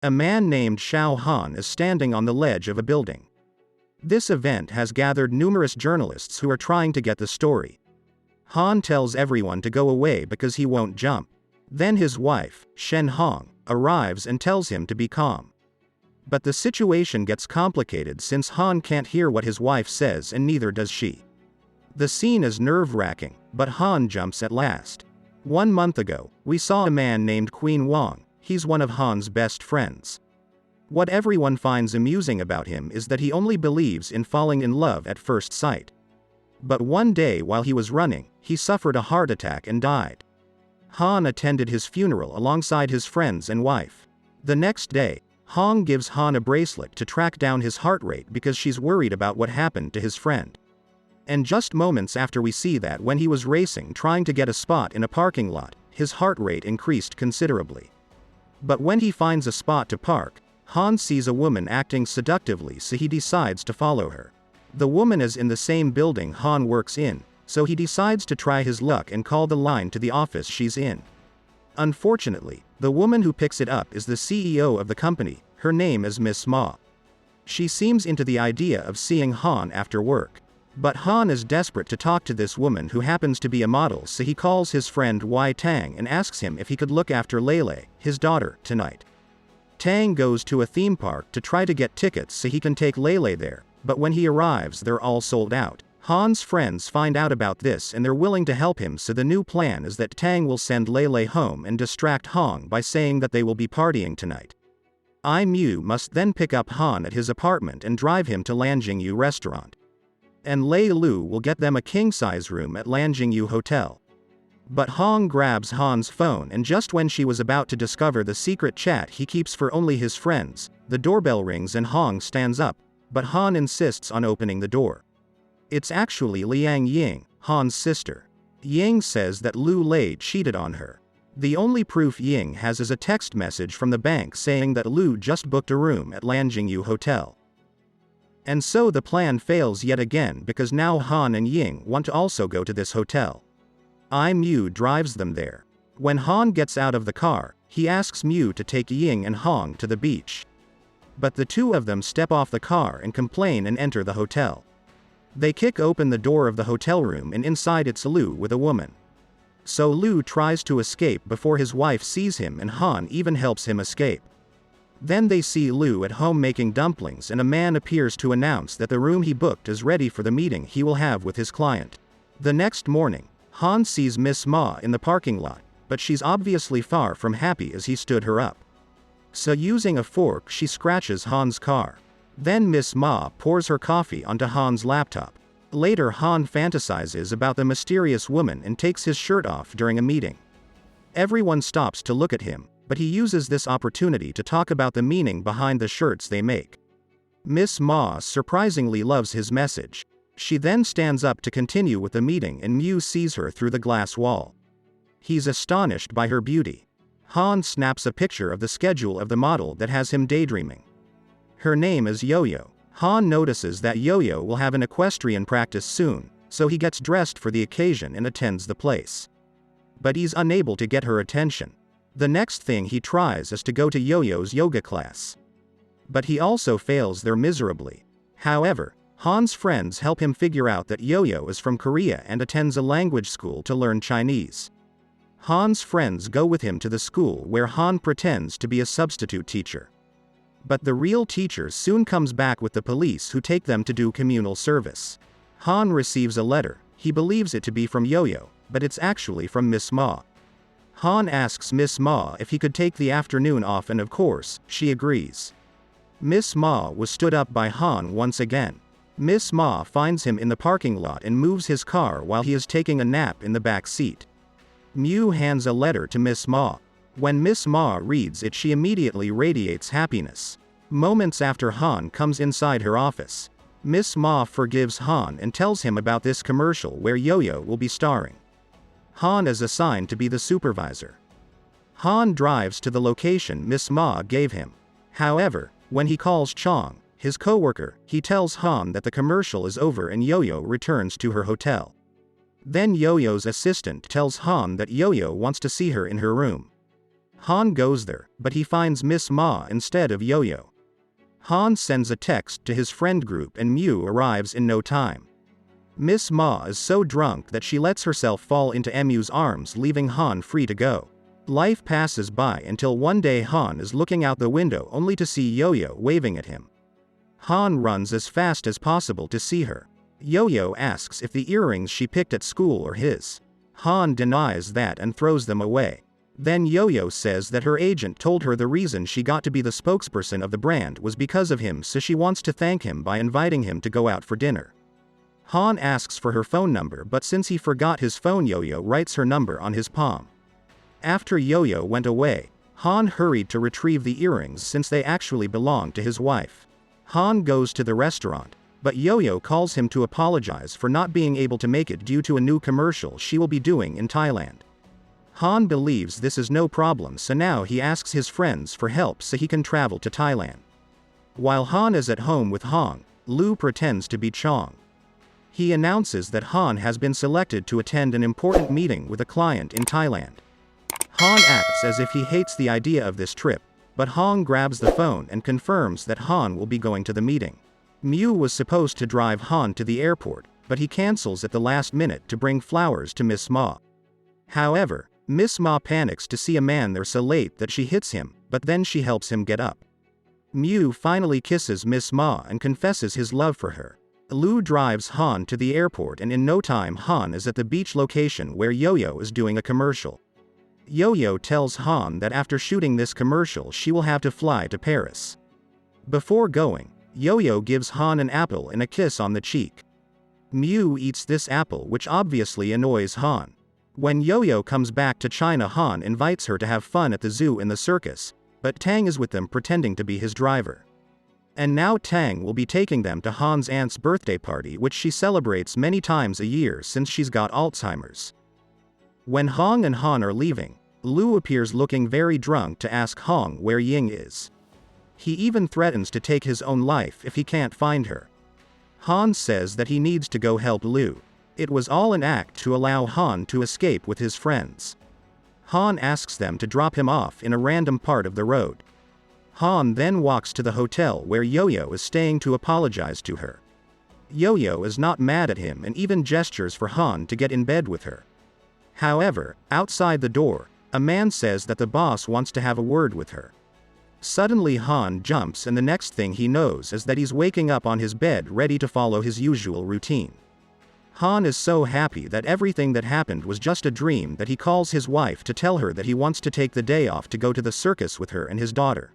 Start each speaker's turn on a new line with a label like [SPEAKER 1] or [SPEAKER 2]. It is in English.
[SPEAKER 1] A man named Xiao Han is standing on the ledge of a building. This event has gathered numerous journalists who are trying to get the story. Han tells everyone to go away because he won't jump. Then his wife, Shen Hong, arrives and tells him to be calm. But the situation gets complicated since Han can't hear what his wife says and neither does she. The scene is nerve-wracking, but Han jumps at last. 1 month ago, we saw a man named Queen Wang. He's one of Han's best friends. What everyone finds amusing about him is that he only believes in falling in love at first sight. But one day while he was running, he suffered a heart attack and died. Han attended his funeral alongside his friends and wife. The next day, Hong gives Han a bracelet to track down his heart rate because she's worried about what happened to his friend. And just moments after we see that when he was racing trying to get a spot in a parking lot, his heart rate increased considerably. But when he finds a spot to park, Han sees a woman acting seductively, so he decides to follow her. The woman is in the same building Han works in, so he decides to try his luck and call the line to the office she's in. Unfortunately, the woman who picks it up is the CEO of the company. Her name is Miss Ma. She seems into the idea of seeing Han after work. But Han is desperate to talk to this woman who happens to be a model, so he calls his friend Wei Tang and asks him if he could look after Lele, his daughter, tonight. Tang goes to a theme park to try to get tickets so he can take Lele there, but when he arrives they're all sold out. Han's friends find out about this and they're willing to help him, so the new plan is that Tang will send Lele home and distract Han by saying that they will be partying tonight. Miu must then pick up Han at his apartment and drive him to Lanjingyu restaurant. And Lei Lu will get them a king-size room at Lanjingyu Hotel. But Hong grabs Han's phone, and just when she was about to discover the secret chat he keeps for only his friends, the doorbell rings and Hong stands up, but Han insists on opening the door. It's actually Liang Ying, Han's sister. Ying says that Lu Lei cheated on her. The only proof Ying has is a text message from the bank saying that Lu just booked a room at Lanjingyu Hotel. And so the plan fails yet again because now Han and Ying want to also go to this hotel. Miu drives them there. When Han gets out of the car, he asks Miu to take Ying and Hong to the beach. But the two of them step off the car and complain and enter the hotel. They kick open the door of the hotel room and inside it's Lu with a woman. So Lu tries to escape before his wife sees him, and Han even helps him escape. Then they see Lu at home making dumplings, and a man appears to announce that the room he booked is ready for the meeting he will have with his client. The next morning, Han sees Miss Ma in the parking lot, but she's obviously far from happy as he stood her up. So using a fork she scratches Han's car. Then Miss Ma pours her coffee onto Han's laptop. Later Han fantasizes about the mysterious woman and takes his shirt off during a meeting. Everyone stops to look at him, but he uses this opportunity to talk about the meaning behind the shirts they make. Miss Ma surprisingly loves his message. She then stands up to continue with the meeting, and Miu sees her through the glass wall. He's astonished by her beauty. Han snaps a picture of the schedule of the model that has him daydreaming. Her name is Yo-Yo. Han notices that Yo-Yo will have an equestrian practice soon, so he gets dressed for the occasion and attends the place. But he's unable to get her attention. The next thing he tries is to go to Yo-Yo's yoga class. But he also fails there miserably. However, Han's friends help him figure out that Yo-Yo is from Korea and attends a language school to learn Chinese. Han's friends go with him to the school where Han pretends to be a substitute teacher. But the real teacher soon comes back with the police, who take them to do communal service. Han receives a letter. He believes it to be from Yo-Yo, but it's actually from Miss Ma. Han asks Miss Ma if he could take the afternoon off, and of course, she agrees. Miss Ma was stood up by Han once again. Miss Ma finds him in the parking lot and moves his car while he is taking a nap in the back seat. Miu hands a letter to Miss Ma. When Miss Ma reads it, she immediately radiates happiness. Moments after, Han comes inside her office. Miss Ma forgives Han and tells him about this commercial where Yo-Yo will be starring. Han is assigned to be the supervisor. Han drives to the location Miss Ma gave him. However, when he calls Chong, his co-worker, he tells Han that the commercial is over and Yo-Yo returns to her hotel. Then Yo-Yo's assistant tells Han that Yo-Yo wants to see her in her room. Han goes there, but he finds Miss Ma instead of Yo-Yo. Han sends a text to his friend group and Mew arrives in no time. Miss Ma is so drunk that she lets herself fall into Mew's arms, leaving Han free to go. Life passes by until one day Han is looking out the window only to see Yo-Yo waving at him. Han runs as fast as possible to see her. Yo-Yo asks if the earrings she picked at school are his. Han denies that and throws them away. Then Yo-Yo says that her agent told her the reason she got to be the spokesperson of the brand was because of him, so she wants to thank him by inviting him to go out for dinner. Han asks for her phone number, but since he forgot his phone, Yo-Yo writes her number on his palm. After Yo-Yo went away, Han hurried to retrieve the earrings since they actually belonged to his wife. Han goes to the restaurant, but Yo-Yo calls him to apologize for not being able to make it due to a new commercial she will be doing in Thailand. Han believes this is no problem, so now he asks his friends for help so he can travel to Thailand. While Han is at home with Hong, Lu pretends to be Chong. He announces that Han has been selected to attend an important meeting with a client in Thailand. Han acts as if he hates the idea of this trip, but Hong grabs the phone and confirms that Han will be going to the meeting. Mew was supposed to drive Han to the airport, but he cancels at the last minute to bring flowers to Miss Ma. However, Miss Ma panics to see a man there so late that she hits him, but then she helps him get up. Mew finally kisses Miss Ma and confesses his love for her. Lu drives Han to the airport, and in no time Han is at the beach location where Yo-Yo is doing a commercial. Yo-Yo tells Han that after shooting this commercial she will have to fly to Paris. Before going, Yo-Yo gives Han an apple and a kiss on the cheek. Mew eats this apple, which obviously annoys Han. When Yo-Yo comes back to China, Han invites her to have fun at the zoo and the circus, but Tang is with them pretending to be his driver. And now Tang will be taking them to Han's aunt's birthday party, which she celebrates many times a year since she's got Alzheimer's. When Hong and Han are leaving, Lu appears looking very drunk to ask Hong where Ying is. He even threatens to take his own life if he can't find her. Han says that he needs to go help Lu. It was all an act to allow Han to escape with his friends. Han asks them to drop him off in a random part of the road. Han then walks to the hotel where Yo-Yo is staying to apologize to her. Yo-Yo is not mad at him and even gestures for Han to get in bed with her. However, outside the door, a man says that the boss wants to have a word with her. Suddenly Han jumps, and the next thing he knows is that he's waking up on his bed ready to follow his usual routine. Han is so happy that everything that happened was just a dream that he calls his wife to tell her that he wants to take the day off to go to the circus with her and his daughter.